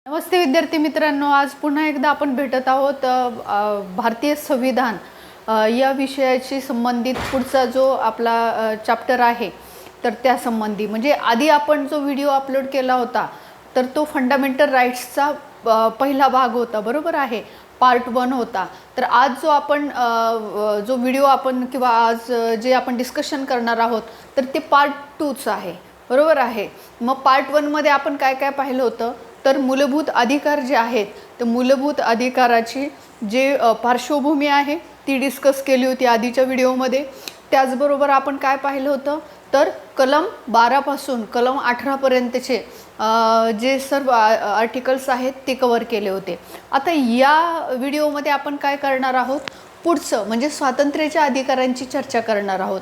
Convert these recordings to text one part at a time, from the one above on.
नमस्ते विद्यार्थी मित्रांनो, आज पुन्हा एकदा आपण भेटत आहोत भारतीय संविधान या विषयाशी संबंधित पुढचा जो आपला चॅप्टर आहे तर त्या संबंधी म्हणजे आधी आपण जो व्हिडिओ अपलोड केला होता तर तो फंडामेंटल राईट्सचा पहिला भाग होता, बरोबर आहे, पार्ट 1 होता। तर आज जो आपण जो व्हिडिओ आपण किंवा आज जे आपण डिस्कशन करणार आहोत तर ते पार्ट 2च आहे, बरोबर आहे। मग पार्ट 1 मध्ये आपण काय काय पाहिलं होतं तर मूलभूत अधिकार जे आहेत तर मूलभूत अधिकाराची जे पार्श्वभूमी आहे ती डिस्कस केली होती आधीच्या व्हिडिओमध्ये। त्याचबरोबर आपण काय पाहिलं होतं तर कलम 12 पासून कलम 18 पर्यंतचे जे सर्व आर्टिकल्स आहेत ते कव्हर केले होते। आता या व्हिडिओमध्ये आपण काय करणार आहोत, पुढचं म्हणजे स्वातंत्र्याच्या अधिकारांची चर्चा करणार आहोत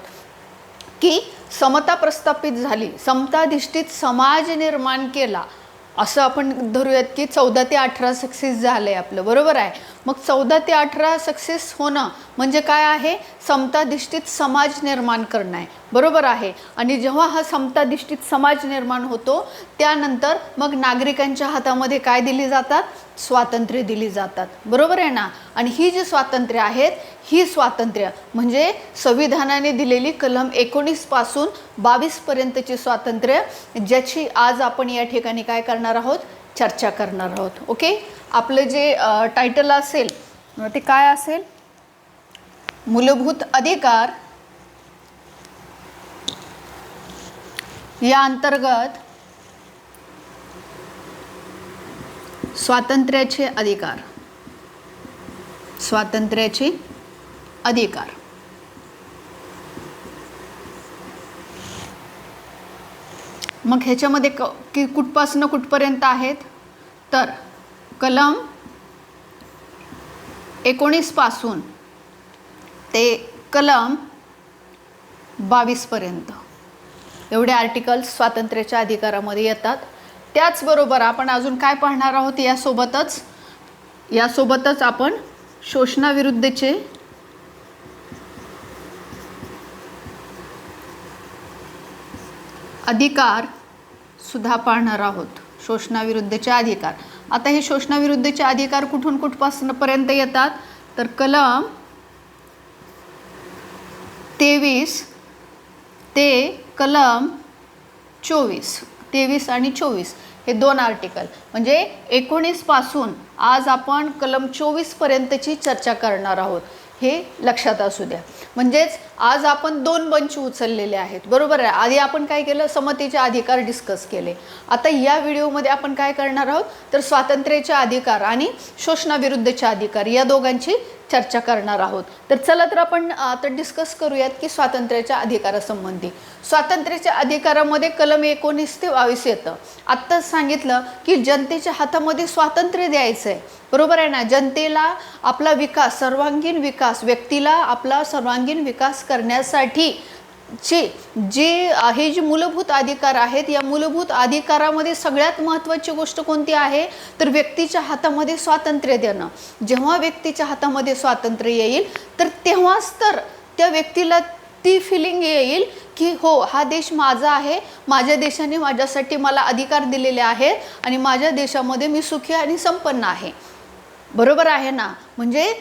की समता प्रस्थापित झाली, समताधिष्ठित समाज निर्माण केला असं आपण धरूयात की 14 ते 18 सक्सेस झाले आपलं, बरोबर आहे। मग 14 ते 18 सक्सेस होणं म्हणजे काय आहे, समताधिष्ठित समाज निर्माण करणं आहे, बरोबर आहे। आणि जेव्हा हा समताधिष्ठित समाज निर्माण होतो त्यानंतर मग नागरिकांच्या हातामध्ये काय दिली जातात, स्वातंत्र्य दिली जातात, बरोबर आहे ना। आणि ही जी स्वातंत्र्य आहेत ही स्वातंत्र्य म्हणजे संविधानाने दिलेली कलम 19 पासून 22 पर्यंतची स्वातंत्र्य, ज्याची आज आपण या ठिकाणी काय करणार आहोत, चर्चा करणार आहोत। ओके, आपलं जे टायटल असेल ते काय असेल, मूलभूत अधिकार या अंतर्गत स्वातंत्र्याचे अधिकार, स्वातंत्र्याचे अधिकार। मग ह्याच्यामध्ये कुठपासून कुठपर्यंत आहेत तर कलम 19 पासून ते कलम 22 पर्यंत एवढे आर्टिकल्स स्वातंत्र्याच्या अधिकारामध्ये येतात। त्याचबरोबर आपण अजून काय पाहणार आहोत, यासोबतच आपण शोषणाविरुद्धचे अधिकार सुद्धा पाहणार आहोत, शोषणाविरुद्धचे अधिकार। आता हे शोषणाविरुद्धचे अधिकार कुठून कुठपासून पर्यंत येतात तर कलम 23 ते कलम 24, 23 आणि 24 हे दोन आर्टिकल म्हणजे 19 पासून आज आपण कलम 24 पर्यंतची चर्चा करणार आहोत, हे लक्षात असू द्या। म्हणजेच आज आपण दोन बंच उचललेले आहेत, बरोबर आहे। आधी आपण काय केलं, समतेचे अधिकार डिस्कस केले। आता या व्हिडिओमध्ये आपण काय करणार आहोत तर स्वातंत्र्याचे अधिकार आणि शोषणाविरुद्धचे अधिकार या दोघांची चर्चा करणार आहोत। तर चला तर आपण आता डिस्कस करूयात की स्वातंत्र्याच्या अधिकारासंबंधी। स्वातंत्र्याच्या अधिकारामध्ये कलम 19 ते 22 येतं। आत्ताच सांगितलं की जनतेच्या हातामध्ये स्वातंत्र्य द्यायचं आहे, बरोबर आहे ना। जनतेला आपला विकास, सर्वांगीण विकास, व्यक्तीला आपला सर्वांगीण विकास करण्यासाठी जे मूलभूत अधिकार आहेत या मूलभूत अधिकारामध्ये सगळ्यात महत्त्वाची गोष्ट कोणती आहे तर व्यक्तीच्या हातामध्ये स्वातंत्र्य देणं। जेव्हा व्यक्तीच्या हातामध्ये स्वातंत्र्य येईल तर तेव्हाच तर त्या व्यक्तीला ती फिलिंग येईल की हो, हा देश माझा आहे, माझ्या देशाने माझ्यासाठी मला अधिकार दिलेले आहेत आणि माझ्या देशामध्ये मी सुखी आणि संपन्न आहे, बरोबर आहे ना। म्हणजे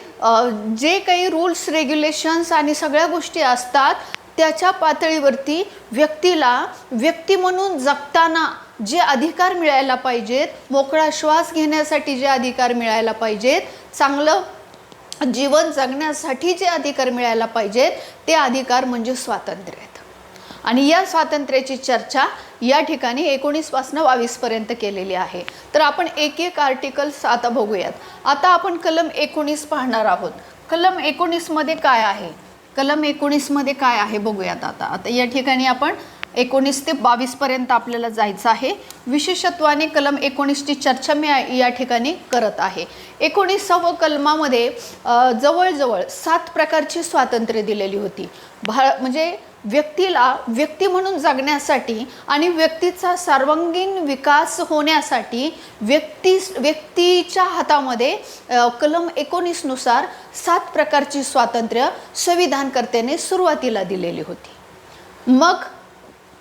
जे काही रूल्स रेग्युलेशन्स आणि सगळ्या गोष्टी असतात त्याच्या पातळीवरती व्यक्तीला व्यक्ती म्हणून जगताना जे अधिकार मिळायला पाहिजेत, मोकळा श्वास घेण्यासाठी जे अधिकार मिळायला पाहिजेत, चांगलं जीवन जगण्यासाठी जे अधिकार मिळायला पाहिजेत ते अधिकार म्हणजे स्वातंत्र्य आहेत। आणि या स्वातंत्र्याची चर्चा या ठिकाणी 19 पासून 22 पर्यंत केलेली आहे। तर आपण एक एक आर्टिकल्स आता बघूयात। आता आपण कलम 19 पाहणार आहोत। कलम 19 मध्ये काय आहे, कलम 19 मध्ये काय आहे बघूयात। आता या ठिकाणी आपण 19 ते 22 पर्यंत आपल्याला जायचं आहे। विशेषत्वाने कलम 19 ची चर्चा मी या ठिकाणी करत आहे। 19व्या कलमामध्ये जवळजवळ 7 प्रकारची स्वातंत्र्य दिलेली होती। म्हणजे व्यक्तीला व्यक्ती म्हणून जगण्यासाठी आणि व्यक्तीचा सर्वांगीण विकास होण्यासाठी व्यक्तीच्या हातामध्ये कलम 19 नुसार 7 प्रकारची स्वातंत्र्य संविधानकर्त्याने सुरुवातीला दिलेली होती। मग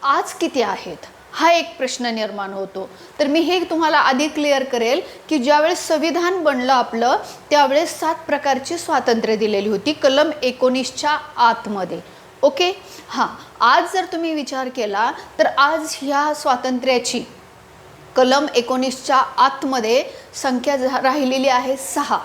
आज किती आहेत हा एक प्रश्न निर्माण होतो. तर मी हे तुम्हाला आधी क्लिअर करेल की ज्यावेळेस संविधान बनलं आपलं त्यावेळेस 7 प्रकारची स्वातंत्र्य दिलेली होती कलम 19च्या आतमध्ये. ओके. हां, आज जर तुम्ही विचार केला तर आज ह्या स्वातंत्र्याची कलम 19च्या आतमध्ये संख्या राहिलेली आहे 6.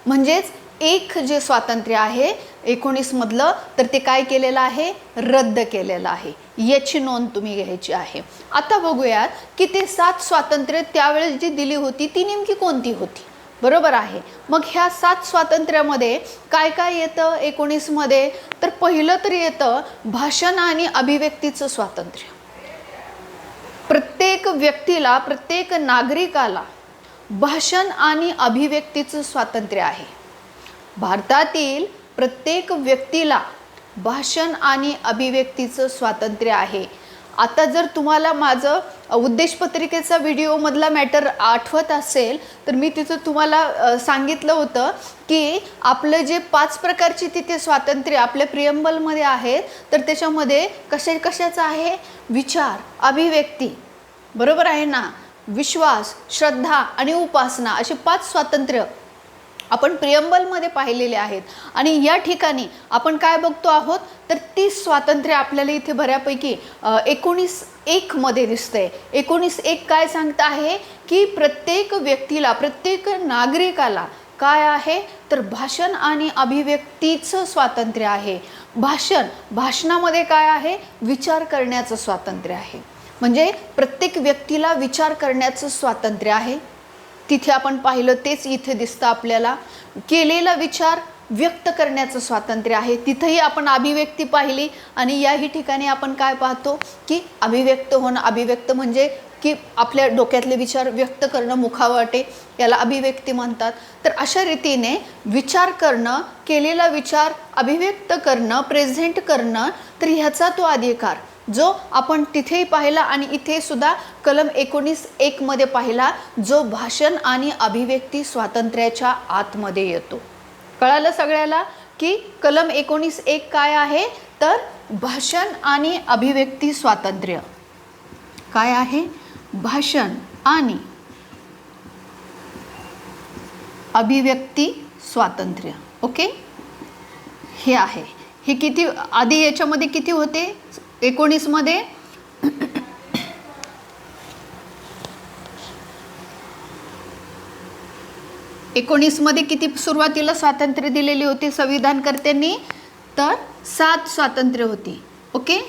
म्हणजेच एक जे स्वातंत्र्य आहे 19मधलं तर ते काय केलेलं आहे, रद्द केलेलं आहे. याची नोंद तुम्ही घ्यायची आहे. आता बघूयात की ते 7 स्वातंत्र्य त्यावेळेस जी दिली होती ती नेमकी कोणती होती. बरोबर आहे. मग ह्या 7 स्वातंत्र्यामध्ये काय काय येतं 19मध्ये, तर पहिलं तर येतं भाषण आणि अभिव्यक्तीचं स्वातंत्र्य. प्रत्येक व्यक्तीला, प्रत्येक नागरिकाला भाषण आणि अभिव्यक्तीचं स्वातंत्र्य आहे. भारतातील प्रत्येक व्यक्तीला भाषण आणि अभिव्यक्तीचं स्वातंत्र्य आहे. आता जर तुम्हाला माझं उद्देशपत्रिकेचा व्हिडिओमधला मॅटर आठवत असेल तर मी तिथं तुम्हाला सांगितलं होतं की आपलं जे 5 प्रकारची तिथे स्वातंत्र्य आपल्या प्रियम्बलमध्ये आहेत तर त्याच्यामध्ये कशाचं आहे, विचार, अभिव्यक्ती, बरोबर आहे ना, विश्वास, श्रद्धा आणि उपासना असे 5 स्वातंत्र्य आपण प्रियम्बलमध्ये पाहिलेले आहेत. आणि या ठिकाणी आपण काय बघतो आहोत तर 30 स्वातंत्र्य आपल्याला इथे बऱ्यापैकी 19(1) मध्ये दिसतंय. 19(1) काय सांगत आहे की प्रत्येक व्यक्तीला, प्रत्येक नागरिकाला काय आहे तर भाषण आणि अभिव्यक्तीचं स्वातंत्र्य आहे. भाषणामध्ये काय आहे, विचार करण्याचं स्वातंत्र्य आहे. म्हणजे प्रत्येक व्यक्तीला विचार करण्याचं स्वातंत्र्य आहे. तिथे आपण पाहिलं तेच इथे दिसतं आपल्याला. केलेला विचार व्यक्त करण्याचं स्वातंत्र्य आहे. तिथेही आपण अभिव्यक्ती पाहिली आणि याही ठिकाणी आपण काय पाहतो की अभिव्यक्त होणं. अभिव्यक्त म्हणजे की आपल्या डोक्यातले विचार व्यक्त करणं, मुखावाटे, याला अभिव्यक्ती म्हणतात. तर अशा रीतीने विचार करणं, केलेला विचार अभिव्यक्त करणं, प्रेझेंट करणं, तर ह्याचा तो अधिकार जो आपण तिथेही पाहिला आणि इथे सुद्धा कलम 19(1) मध्ये पाहिला, जो भाषण आणि अभिव्यक्ती स्वातंत्र्याच्या आतमध्ये येतो. कळालं सगळ्याला की कलम 19(1) काय आहे तर भाषण आणि अभिव्यक्ती स्वातंत्र्य काय आहे, भाषण आणि अभिव्यक्ती स्वातंत्र्य. ओके, हे आहे. हे किती आधी याच्यामध्ये किती होते 19 मध्ये, किती सुरुवातीला स्वातंत्र्य दिलेली होती संविधानकर्त्यांनी तर 7 स्वातंत्र्य होती. ओके,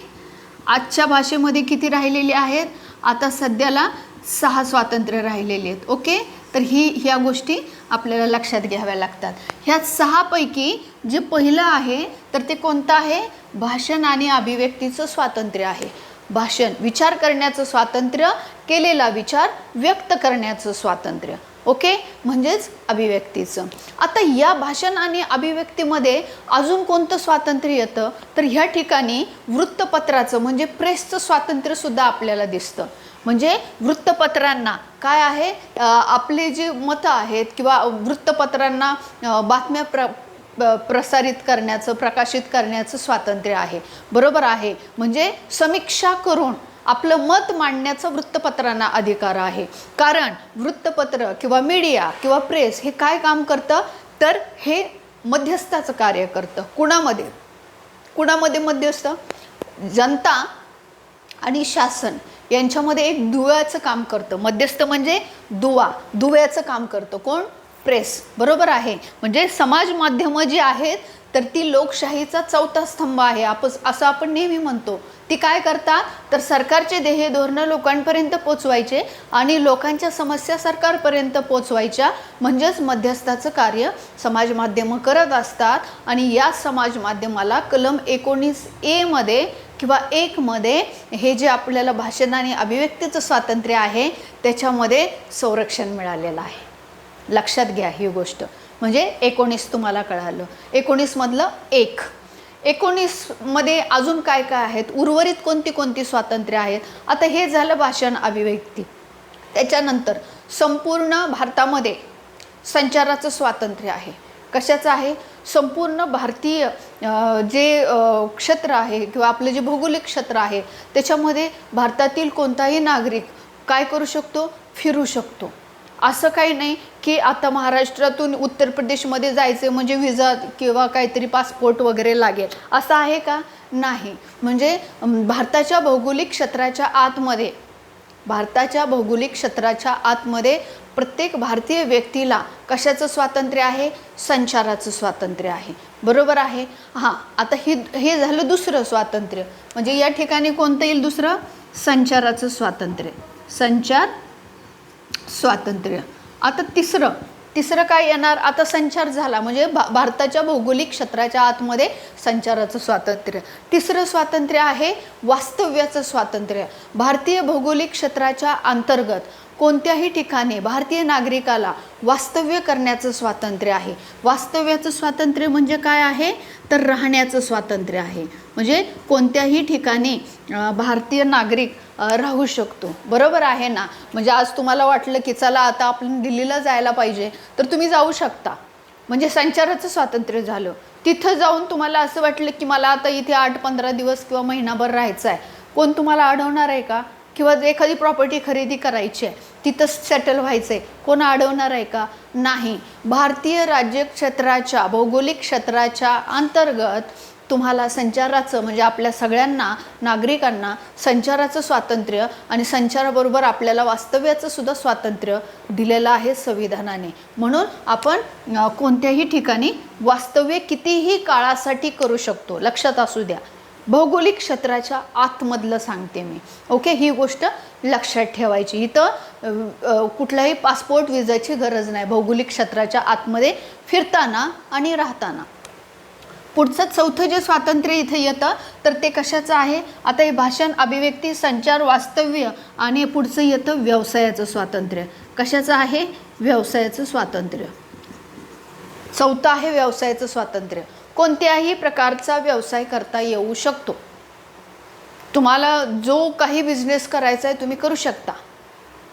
आजच्या भाषेमध्ये किती राहिलेली आहेत, आता सध्याला 6 स्वातंत्र्य राहिलेली आहेत. ओके, तर ह्या गोष्टी आपल्याला लक्षात घ्याव्या लागतात. ह्या 6 पैकी जे पहिलं आहे तर ते कोणतं आहे, भाषण आणि अभिव्यक्तीचं स्वातंत्र्य आहे. भाषण, विचार करण्याचं स्वातंत्र्य, केलेला विचार व्यक्त करण्याचं स्वातंत्र्य. ओके, म्हणजेच अभिव्यक्तीचं. आता या भाषण आणि अभिव्यक्तीमध्ये अजून कोणतं स्वातंत्र्य येतं तर ह्या ठिकाणी वृत्तपत्राचं म्हणजे प्रेसचं स्वातंत्र्य सुद्धा आपल्याला दिसतं. म्हणजे वृत्तपत्रांना काय आहे, आपले जे मतं आहेत किंवा वृत्तपत्रांना बातम्या प्रसारित करण्याचं, प्रकाशित करण्याचं स्वातंत्र्य आहे. बरोबर आहे. म्हणजे समीक्षा करून आपलं मत मांडण्याचा वृत्तपत्रांना अधिकार आहे. कारण वृत्तपत्र किंवा मीडिया किंवा प्रेस हे काय काम करतं तर हे मध्यस्थाचं कार्य करतं. कुणामध्ये मध्यस्थ, जनता आणि शासन यांच्यामध्ये एक दुव्याचं काम करतं. मध्यस्थ म्हणजे दुव्याचं काम करतं कोण, प्रेस. बरोबर आहे. म्हणजे समाज माध्यमं जी आहेत तर ती लोकशाहीचा 4था स्तंभ आहे असं आपण नेहमी म्हणतो. ती काय करतात तर सरकारचे ध्येय धोरणं लोकांपर्यंत पोचवायचे आणि लोकांच्या समस्या सरकारपर्यंत पोचवायच्या. म्हणजेच मध्यस्थाचं कार्य समाज माध्यमं करत असतात. आणि या समाज माध्यमाला कलम 19(a) मध्ये किंवा 1 मध्ये हे जे आपल्याला भाषण आणि अभिव्यक्तीचं स्वातंत्र्य आहे त्याच्यामध्ये संरक्षण मिळालेलं आहे. लक्षात घ्या ही गोष्ट. म्हणजे 19 तुम्हाला कळालं. 19 मधलं 1. 19 मध्ये अजून काय काय आहेत, उर्वरित कोणती स्वातंत्र्य आहेत. आता हे झालं भाषण, अभिव्यक्ती. त्याच्यानंतर संपूर्ण भारतामध्ये संचाराचं स्वातंत्र्य आहे. कशाचं आहे, संपूर्ण भारतीय जे क्षेत्र आहे किंवा आपलं जे भौगोलिक क्षेत्र आहे त्याच्यामध्ये भारतातील कोणताही नागरिक काय करू शकतो, फिरू शकतो. असं काही नाही की आता महाराष्ट्रातून उत्तर प्रदेशमध्ये जायचे म्हणजे व्हिसा किंवा काहीतरी पासपोर्ट वगैरे लागेल, असं आहे का? नाही. म्हणजे भारताच्या भौगोलिक क्षेत्राच्या आतमध्ये प्रत्येक भारतीय व्यक्तीला कशाचं स्वातंत्र्य आहे? संचाराचं स्वातंत्र्य आहे. बरोबर आहे. हां, आता हे झालं दुसरं स्वातंत्र्य. म्हणजे या ठिकाणी कोणतं येईल दुसरं? संचाराचं स्वातंत्र्य, संचार स्वातंत्र्य. आता तिसरं काय येणार? आता संचार झाला म्हणजे भारताच्या भौगोलिक क्षेत्राच्या आतमध्ये संचाराचं स्वातंत्र्य. तिसरं स्वातंत्र्य आहे वास्तव्याचं स्वातंत्र्य. भारतीय भौगोलिक क्षेत्राच्या अंतर्गत कोणत्याही ठिकाणी भारतीय नागरिकाला वास्तव्य करण्याचं स्वातंत्र्य आहे. वास्तव्याचं स्वातंत्र्य म्हणजे काय आहे? तर राहण्याचं स्वातंत्र्य आहे. म्हणजे कोणत्याही ठिकाणी भारतीय नागरिक राहू शकतो. बरोबर आहे ना? म्हणजे आज तुम्हाला वाटलं की चला आता आपण दिल्लीला जायला पाहिजे तर तुम्ही जाऊ शकता. म्हणजे संचाराचं स्वातंत्र्य झालं. तिथं जाऊन तुम्हाला असं वाटलं की मला आता इथे 8-15 दिवस किंवा महिनाभर राहायचं आहे, कोण तुम्हाला अडवणार आहे का? किंवा एखादी प्रॉपर्टी खरेदी करायची आहे, तिथं सेटल व्हायचं आहे, कोण अडवणार आहे का? नाही. भारतीय राज्यक्षेत्राच्या भौगोलिक क्षेत्राच्या अंतर्गत तुम्हाला संचाराचं म्हणजे आपल्या सगळ्यांना नागरिकांना संचाराचं स्वातंत्र्य आणि संचाराबरोबर आपल्याला वास्तव्याचं सुद्धा स्वातंत्र्य दिलेलं आहे संविधानाने. म्हणून आपण कोणत्याही ठिकाणी वास्तव्य कितीही काळासाठी करू शकतो. लक्षात असू द्या, भौगोलिक क्षेत्राच्या आतमधलं सांगते मी. ओके, ही गोष्ट लक्षात ठेवायची. इथं कुठल्याही पासपोर्ट विजाची गरज नाही भौगोलिक क्षेत्राच्या आतमध्ये फिरताना आणि राहताना. पुढचं चौथं जे स्वातंत्र्य इथे येतं तर ते कशाचं आहे? आता हे भाषण, अभिव्यक्ती, संचार, वास्तव्य आणि पुढचं येतं व्यवसायाचं स्वातंत्र्य. कशाचं आहे? व्यवसायाचं स्वातंत्र्य. चौथं आहे व्यवसायाचं स्वातंत्र्य. कोणत्याही प्रकारचा व्यवसाय करता येऊ शकतो. तुम्हाला जो काही बिझनेस करायचा आहे तुम्ही करू शकता.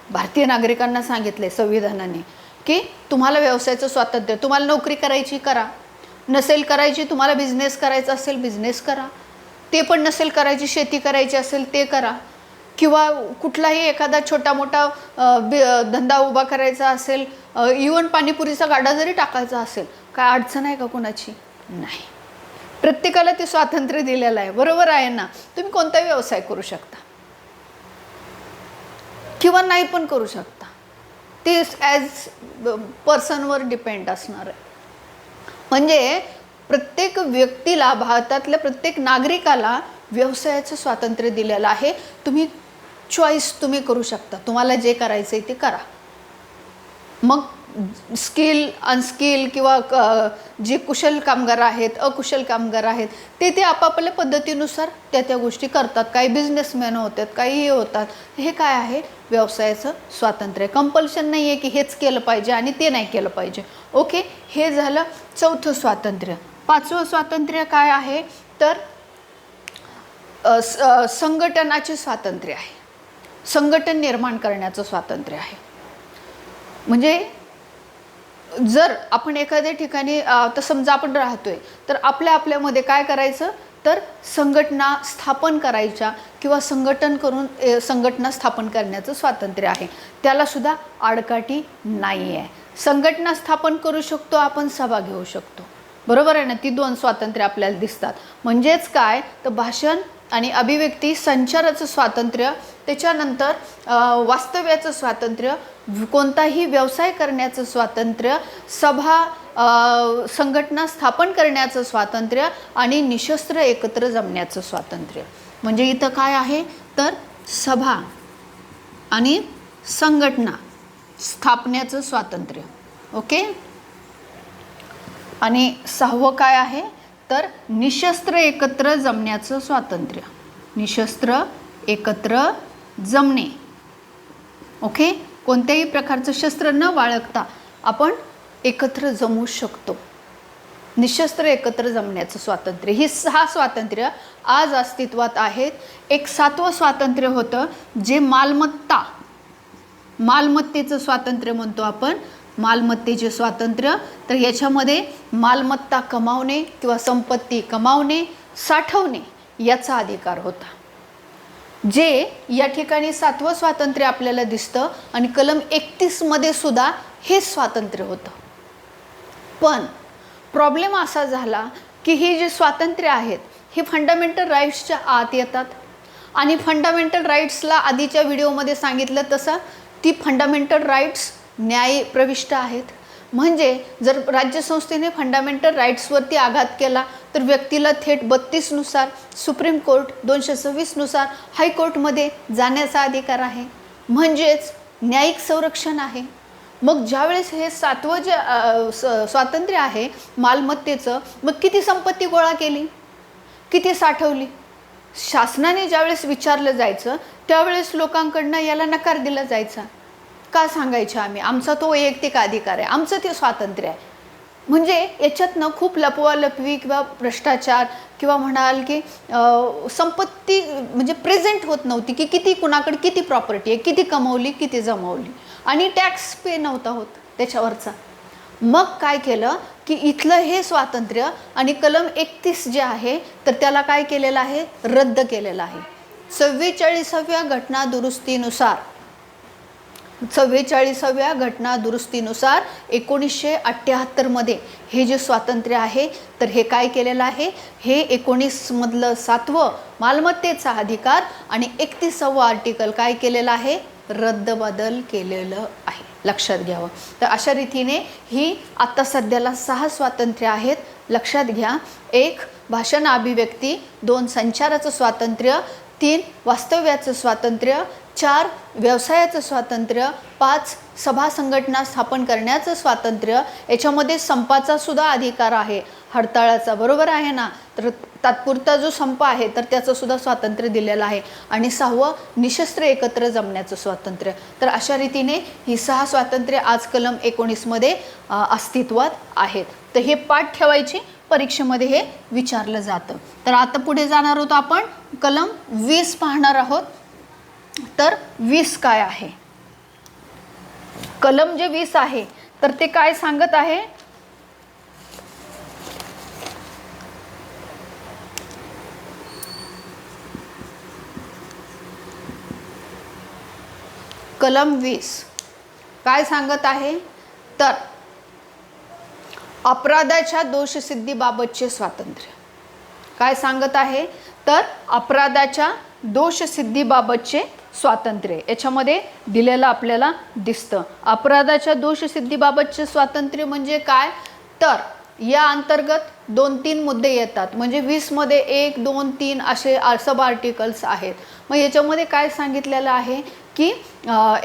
भारतीय नागरिकांना सांगितले संविधानाने की तुम्हाला व्यवसायाचं स्वातंत्र्य. तुम्हाला नोकरी करायची करा, नसेल करायची, तुम्हाला बिझनेस करायचा असेल बिझनेस करा, ते पण नसेल करायची, शेती करायची असेल ते करा, किंवा कुठलाही एखादा छोटा मोठा धंदा उभा करायचा असेल, इव्हन पाणीपुरीचा गाडा जरी टाकायचा असेल, काय अडचण आहे का कोणाची? नाही. प्रत्येकाला ते स्वातंत्र्य दिलेलं आहे. बरोबर आहे ना? तुम्ही कोणताही व्यवसाय करू शकता किंवा नाही पण करू शकता. ते ॲज पर्सनवर डिपेंड असणार आहे. म्हणजे प्रत्येक व्यक्तीला, भारतातल्या प्रत्येक नागरिकाला व्यवसायाचं स्वातंत्र्य दिलेलं आहे. तुम्ही चॉईस तुम्ही करू शकता. तुम्हाला जे करायचं आहे ते करा. मग स्किल, अनस्किल किंवा जे कुशल कामगार आहेत, अकुशल कामगार आहेत, ते आपापल्या पद्धतीनुसार त्या गोष्टी करतात. काही बिझनेसमॅन होतात, काही हे होतात. हे काय आहे? व्यवसायाचं स्वातंत्र्य. कंपल्शन नाही आहे की हेच केलं पाहिजे आणि ते नाही केलं पाहिजे. ओके, हे झालं चौथं स्वातंत्र्य. पाचवं स्वातंत्र्य काय आहे? तर संघटनाचे स्वातंत्र्य आहे. संघटन निर्माण करण्याचं स्वातंत्र्य आहे. म्हणजे जर आपण एखाद्या ठिकाणी तर समजा आपण राहतोय तर आपल्यामध्ये काय करायचं? तर संघटना स्थापन करायच्या किंवा संघटन करून संघटना स्थापन करण्याचं स्वातंत्र्य आहे. त्याला सुद्धा आडकाठी नाही आहे. संघटना स्थापन करू शकतो आपण, सभा घेऊ शकतो. बरोबर आहे ना? ती दोन स्वातंत्र्य आपल्याला दिसतात. म्हणजेच काय? तर भाषण आणि अभिव्यक्ती, संचाराचं स्वातंत्र्य, त्याच्यानंतर वास्तव्याचं स्वातंत्र्य, कोणताही व्यवसाय करण्याचं स्वातंत्र्य, सभा संघटना स्थापन करण्याचं स्वातंत्र्य आणि निशस्त्र एकत्र जमण्याचं स्वातंत्र्य. म्हणजे इथं काय आहे? तर सभा आणि संघटना स्थापण्याचं स्वातंत्र्य. ओके. आणि सहावं काय आहे? तर निशस्त्र एकत्र जमण्याचं स्वातंत्र्य. निशस्त्र एकत्र जमणे. ओके. कोणत्याही प्रकारचं शस्त्र न बाळगता आपण एकत्र जमू शकतो. निशस्त्र एकत्र जमण्याचं स्वातंत्र्य. ही 6 स्वातंत्र्य आज अस्तित्वात आहेत. एक 7वं स्वातंत्र्य होतं जे मालमत्ता मालमत्तेचं स्वातंत्र्य म्हणतो आपण, मालमत्तेचे स्वातंत्र्य. तर याच्यामध्ये मालमत्ता कमावणे किंवा संपत्ती कमावणे, साठवणे याचा अधिकार होता, जे या ठिकाणी 7वं स्वातंत्र्य आपल्याला दिसतं. आणि कलम 31 मध्ये सुद्धा हे स्वातंत्र्य होतं. पण प्रॉब्लेम असा झाला की ही जी स्वातंत्र्य आहेत ही फंडामेंटल राईट्सच्या आत येतात. आणि फंडामेंटल राईट्सला आधीच्या व्हिडिओमध्ये सांगितलं तसं ती फंडामेंटल राईट्स न्याय प्रविष्ट आहेत. म्हणजे जर राज्यसंस्थेने फंडामेंटल राईट्सवरती आघात केला तर व्यक्तीला थेट 32 नुसार, सुप्रीम कोर्ट 226 नुसार हायकोर्टमध्ये जाण्याचा अधिकार आहे. म्हणजेच न्यायिक संरक्षण आहे. मग ज्यावेळेस हे 7वं जे स्वातंत्र्य आहे मालमत्तेचं, मग किती संपत्ती गोळा केली, किती साठवली, शासनाने ज्यावेळेस विचारलं जायचं त्यावेळेस लोकांकडनं याला नकार दिला जायचा. का सांगायचं आम्ही, आमचा तो वैयक्तिक अधिकार आहे, आमचं ते स्वातंत्र्य आहे. म्हणजे याच्यातनं खूप लपवालपवी किंवा भ्रष्टाचार किंवा म्हणाल की संपत्ती म्हणजे प्रेझेंट होत नव्हती की किती कुणाकडे किती प्रॉपर्टी आहे, किती कमवली, किती जमवली. आणि टॅक्स पे नव्हता होत त्याच्यावरचा. मग काय केलं की इथलं हे स्वातंत्र्य आणि कलम 31 जे आहे तर त्याला काय केलेलं आहे, रद्द केलेलं आहे. 44व्या घटना दुरुस्तीनुसार 1978 मध्ये हे जे स्वातंत्र्य आहे तर हे काय केलेलं आहे, हे 19 मधलं 7वं मालमत्तेचा अधिकार आणि 31वं आर्टिकल काय केलेलं आहे, रद्दबदल केलेलं आहे. लक्षात घ्यावं. तर अशा रीतीने ही आता सध्याला 6 स्वातंत्र्य आहेत. लक्षात घ्या. 1 भाषण अभिव्यक्ती, 2 संचाराचं स्वातंत्र्य, 3 वास्तव्याचं स्वातंत्र्य, 4 व्यवसायाचं स्वातंत्र्य, 5 सभा संघटना स्थापन करण्याचं स्वातंत्र्य. याच्यामध्ये संपाचा सुद्धा अधिकार आहे, हरताळाचा. बरोबर आहे ना. तर तात्पुरता जो संप आहे तर त्याचं सुद्धा स्वातंत्र्य दिलेलं आहे. आणि 6वं निशस्त्र एकत्र जमण्याचं स्वातंत्र्य. तर अशा रीतीने ही 6 स्वातंत्र्य आज कलम 19 मध्ये अस्तित्वात आहेत. तर हे पाठ ठेवायची, परीक्षेमध्ये हे विचारलं जातं. तर आता पुढे जाणार आहोत आपण, कलम 20 पाहणार आहोत. तर 20 काय आहे, कलम जे 20 आहे तर ते काय सांगत आहे, कलम 20 काय सांगत आहे तर अपराधाच्या दोषसिद्धीबाबतचे स्वातंत्र्य. काय सांगत आहे तर अपराधाच्या दोषसिद्धीबाबतचे स्वातंत्र्य याच्यामध्ये दिलेलं आपल्याला दिसतं. अपराधाच्या दोषसिद्धीबाबतचे स्वातंत्र्य म्हणजे काय तर या अंतर्गत 2-3 मुद्दे येतात. म्हणजे 20 मध्ये 1, 2, 3 असे सब आर्टिकल्स आहेत. मग याच्यामध्ये काय सांगितलेलं आहे की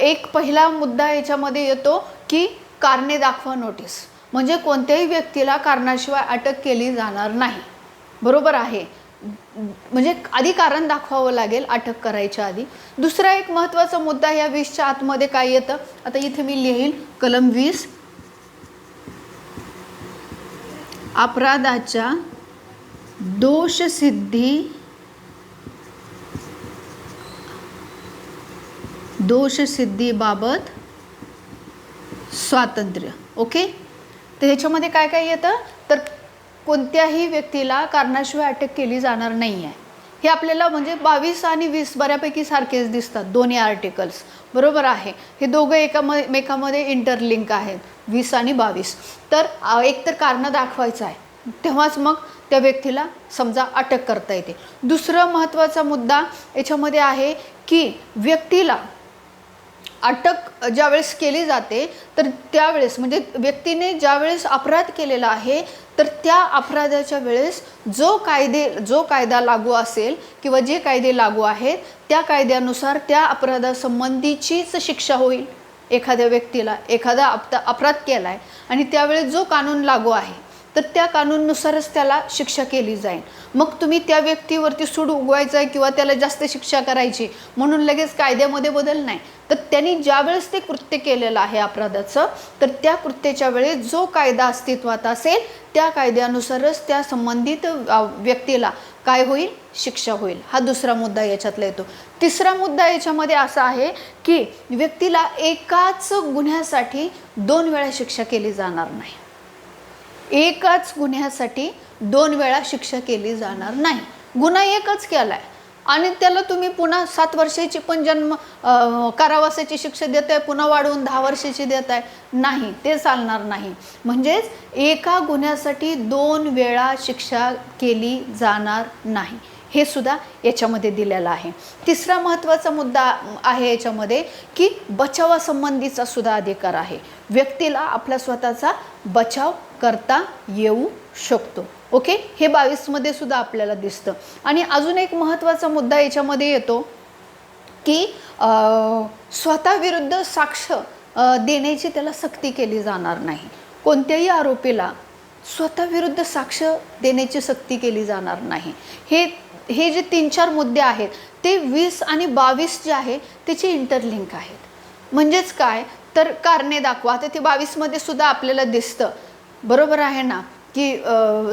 एक पहिला मुद्दा याच्यामध्ये येतो की कारणे दाखवा नोटीस. म्हणजे कोणत्याही व्यक्तीला कारणाशिवाय अटक केली जाणार नाही. बरोबर आहे. म्हणजे आधी कारण दाखवावं लागेल अटक करायच्या आधी. दुसरा एक महत्त्वाचा मुद्दा या 20च्या आतमध्ये काय येतं, आता इथे मी लिहीन कलम 20 अपराधाच्या दोषसिद्धीबाबत स्वातंत्र्य. ओके. तर ह्याच्यामध्ये काय काय येतं तर कोणत्याही व्यक्तीला कारणाशिवाय अटक केली जाणार नाही आहे. हे आपल्याला म्हणजे 22 आणि 20 बऱ्यापैकी सारखेच दिसतात दोन्ही आर्टिकल्स. बरोबर आहे. हे दोघं एकामध्ये इंटरलिंक आहेत 20 आणि 22. तर एक तर कारण दाखवायचं आहे तेव्हाच मग त्या व्यक्तीला समजा अटक करता येते. दुसरा महत्त्वाचा मुद्दा याच्यामध्ये आहे की व्यक्तीला अटक ज्यावेळेस केली जाते तर त्यावेळेस म्हणजे व्यक्तीने ज्यावेळेस अपराध केलेला आहे तर त्या अपराधाच्या वेळेस जो कायदा लागू असेल किंवा जे कायदे लागू आहेत त्या कायद्यानुसार त्या अपराधासंबंधीचीच शिक्षा होईल. एखाद्या व्यक्तीला एखादा अपराध केला आहे आणि त्यावेळेस जो कानून लागू आहे तर त्या कानूननुसारच त्याला शिक्षा केली जाईल. मग तुम्ही त्या व्यक्तीवरती सूड उगवायचा आहे किंवा त्याला जास्त शिक्षा करायची म्हणून लगेच कायद्यामध्ये बदल नाही. तर त्यांनी ज्यावेळेस ते कृत्य केलेलं आहे अपराधाचं, तर त्या कृत्याच्या वेळेस जो कायदा अस्तित्वात असेल त्या कायद्यानुसारच त्या संबंधित व्यक्तीला काय होईल, शिक्षा होईल. हा दुसरा मुद्दा याच्यातला येतो. तिसरा मुद्दा याच्यामध्ये असा आहे की व्यक्तीला एकाच गुन्ह्यासाठी 2 वेळा शिक्षा केली जाणार नाही. एकाच गुन्ह्यासाठी 2 वेळा शिक्षा केली जाणार नाही. गुन्हा एकच केलाय आणि त्याला तुम्ही पुन्हा 7 वर्षाची पण कारावासाची शिक्षा देताय, पुन्हा वाढवून 10 वर्षाची देताय, नाही, ते चालणार नाही. म्हणजेच एका गुन्ह्यासाठी 2 वेळा शिक्षा केली जाणार नाही, हे सुद्धा याच्यामध्ये दिलेलं आहे. तिसरा महत्त्वाचा मुद्दा आहे याच्यामध्ये की बचावासंबंधीचा सुद्धा अधिकार आहे. व्यक्तीला आपला स्वतःचा बचाव करता येऊ शकतो. ओके, हे 22 मध्ये सुद्धा आपल्याला दिसतं. आणि अजून एक महत्त्वाचा मुद्दा याच्यामध्ये येतो की स्वतःविरुद्ध साक्ष देण्याची त्याला सक्ती केली जाणार नाही. कोणत्याही आरोपीला स्वतःविरुद्ध साक्ष देण्याची सक्ती केली जाणार नाही. हे जे 3-4 मुद्दे आहेत ते 20 आणि 22 जे आहे त्याचे इंटरलिंक आहेत. म्हणजेच काय, तर कारणे दाखवा. आता ते 22 मध्ये सुद्धा आपल्याला दिसतं, बरोबर आहे ना, की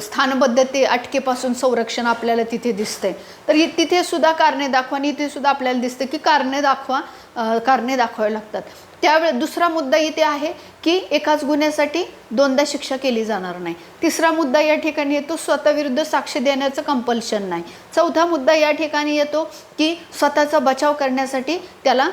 स्थानबद्धते अटकेपासून संरक्षण आपल्याला तिथे दिसतंय. तर तिथे सुद्धा कारणे दाखवा आणि इथे सुद्धा आपल्याला दिसतं की कारणे दाखवावी लागतात. त्यावेळेस दुसरा मुद्दा इथे आहे की एकाच गुन्ह्यासाठी 2दा शिक्षा केली जाणार नाही. तिसरा मुद्दा या ठिकाणी येतो स्वतःविरुद्ध साक्ष देण्याचं कंपल्शन नाही. चौथा मुद्दा या ठिकाणी येतो की स्वतःचा बचाव करण्यासाठी त्याला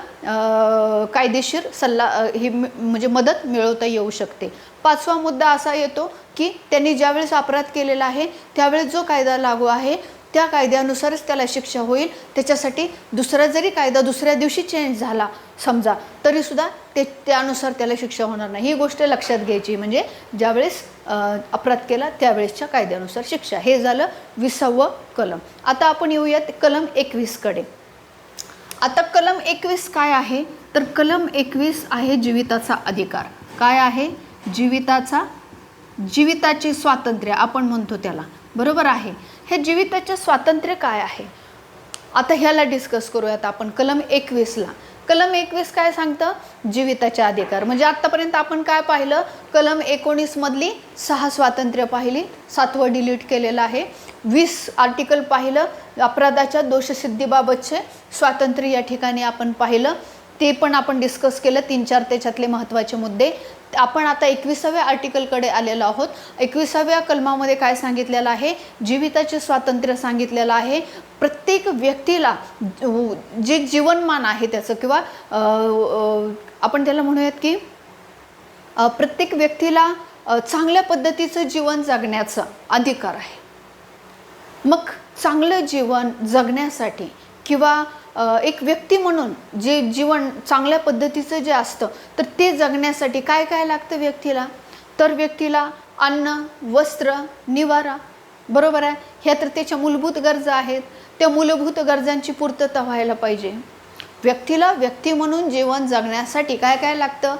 कायदेशीर सल्ला ही म्हणजे मदत मिळवता येऊ शकते. 5वा मुद्दा असा येतो की त्यांनी ज्यावेळेस अपराध केलेला आहे त्यावेळेस जो कायदा लागू आहे त्या कायद्यानुसारच त्याला शिक्षा होईल. त्याच्यासाठी दुसरा जरी कायदा दुसऱ्या दिवशी चेंज झाला समजा तरीसुद्धा त्यानुसार त्याला शिक्षा होणार नाही. ही गोष्ट लक्षात घ्यायची. म्हणजे ज्यावेळेस अपराध केला त्यावेळेसच्या कायद्यानुसार शिक्षा. हे झालं 20वं कलम. आता आपण येऊयात कलम 21 कडे. आता कलम 21 काय आहे, तर कलम 21 आहे जीविताचा अधिकार. काय आहे, जीविताचे स्वातंत्र्य आपण म्हणतो त्याला, बरोबर आहे. हे जीविताचे स्वातंत्र्य काय आहे, आता ह्याला डिस्कस करूयात आपण. कलम 21ला कलम 21 काय सांगतं, जीविताचे अधिकार. म्हणजे आत्तापर्यंत आपण काय पाहिलं, कलम 19 मधली 6 स्वातंत्र्य पाहिली, 7वं डिलीट केलेलं आहे. 20 आर्टिकल पाहिलं, अपराधाच्या दोषसिद्धीबाबतचे स्वातंत्र्य या ठिकाणी आपण पाहिलं, ते पण आपण डिस्कस केलं. 3-4 त्याच्यातले महत्त्वाचे मुद्दे. आपण आता 21व्या आर्टिकलकडे आलेलो आहोत. 21व्या कलमामध्ये काय सांगितलेलं आहे, जीविताचे स्वातंत्र्य सांगितलेलं आहे. प्रत्येक व्यक्तीला जे जीवनमान आहे त्याचं किंवा आपण त्याला म्हणूयात की प्रत्येक व्यक्तीला चांगल्या पद्धतीचं जीवन जगण्याचा अधिकार आहे. मग चांगलं जीवन जगण्यासाठी किंवा एक व्यक्ती म्हणून जे जीवन चांगल्या पद्धतीचं जे असतं तर ते जगण्यासाठी काय काय लागतं व्यक्तीला, तर व्यक्तीला अन्न, वस्त्र, निवारा, बरोबर आहे. ह्या तर त्याच्या मूलभूत गरजा आहेत. त्या मूलभूत गरजांची पूर्तता व्हायला पाहिजे. व्यक्तीला व्यक्ती म्हणून जीवन जगण्यासाठी काय काय लागतं,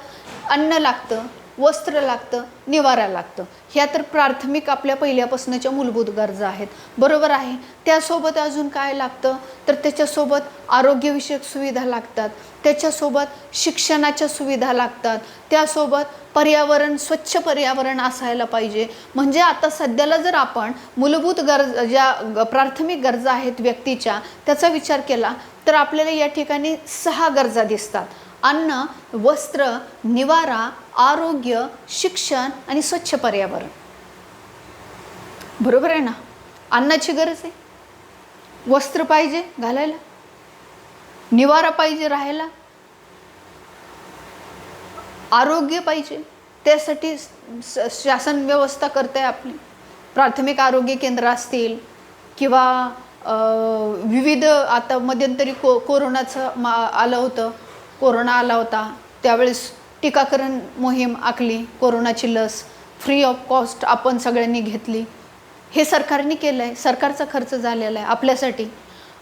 अन्न लागतं, वस्त्र लागतं, निवारा लागतं. ह्या तर प्राथमिक आपल्या पहिल्यापासूनच्या मूलभूत गरजा आहेत, बरोबर आहे. त्यासोबत अजून काय लागतं, तर त्याच्यासोबत आरोग्यविषयक सुविधा लागतात, त्याच्यासोबत शिक्षणाच्या सुविधा लागतात, त्यासोबत पर्यावरण, स्वच्छ पर्यावरण असायला पाहिजे. म्हणजे आता सध्याला जर आपण मूलभूत ज्या प्राथमिक गरजा आहेत व्यक्तीच्या त्याचा विचार केला तर आपल्याला या ठिकाणी 6 गरजा दिसतात. अन्न, वस्त्र, निवारा, आरोग्य, शिक्षण आणि स्वच्छ पर्यावरण, बरोबर आहे ना. अन्नाची गरज आहे, वस्त्र पाहिजे घालायला, निवारा पाहिजे राहायला, आरोग्य पाहिजे, त्यासाठी शासन व्यवस्था करते आपली. प्राथमिक आरोग्य केंद्र असतील किंवा विविध, आता मध्यंतरी कोरोनाचं आलं होतं, कोरोना आला होता त्यावेळेस टीकाकरण मोहीम आखली, कोरोनाची लस फ्री ऑफ कॉस्ट आपण सगळ्यांनी घेतली. हे सरकारने केलं आहे, सरकारचा खर्च झालेला आहे आपल्यासाठी.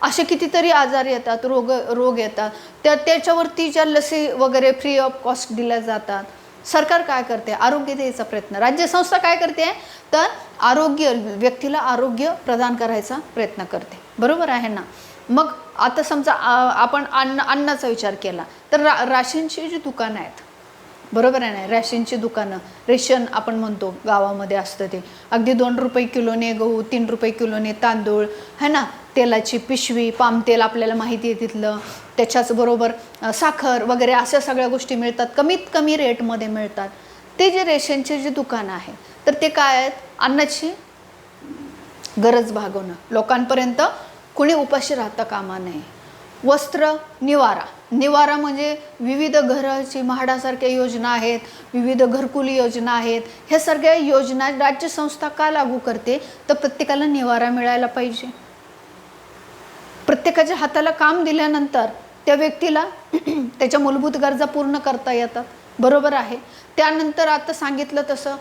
असे कितीतरी आजार येतात, रोग येतात, त्याच्यावरती ज्या लसी वगैरे फ्री ऑफ कॉस्ट दिल्या जातात. सरकार काय करते? आरोग्य द्यायचा प्रयत्न. राज्य संस्था काय करते? तर आरोग्य, व्यक्तीला आरोग्य प्रदान करायचा प्रयत्न करते. बरोबर आहे ना? मग आता समजा आपण अन्नाचा विचार केला तर राशनची जी दुकानं आहेत, बरोबर आहे ना, रॅशनची दुकानं, रेशन आपण म्हणतो गावामध्ये असतं ते, अगदी 2 रुपये किलोने गहू, 3 रुपये किलोने तांदूळ, है ना, तेलाची पिशवी, पाम तेल आपल्याला माहिती आहे तिथलं, त्याच्याचबरोबर साखर वगैरे अशा सगळ्या गोष्टी मिळतात, कमीत कमी रेटमध्ये मिळतात. ते जे रेशनचे जे दुकानं आहे तर ते काय आहेत? अन्नाची गरज भागवणं, लोकांपर्यंत कोणी उपाशी राहता कामा नये. वस्त्र, निवारा म्हणजे विविध घराची म्हाडासारख्या योजना आहेत, विविध घरकुली योजना आहेत. ह्या सगळ्या योजना राज्य संस्था का लागू करते? तर प्रत्येकाला निवारा मिळायला पाहिजे. प्रत्येकाच्या हाताला काम दिल्यानंतर त्या व्यक्तीला त्याच्या मूलभूत गरजा पूर्ण करता येतात. बरोबर आहे. त्यानंतर आता सांगितलं तसं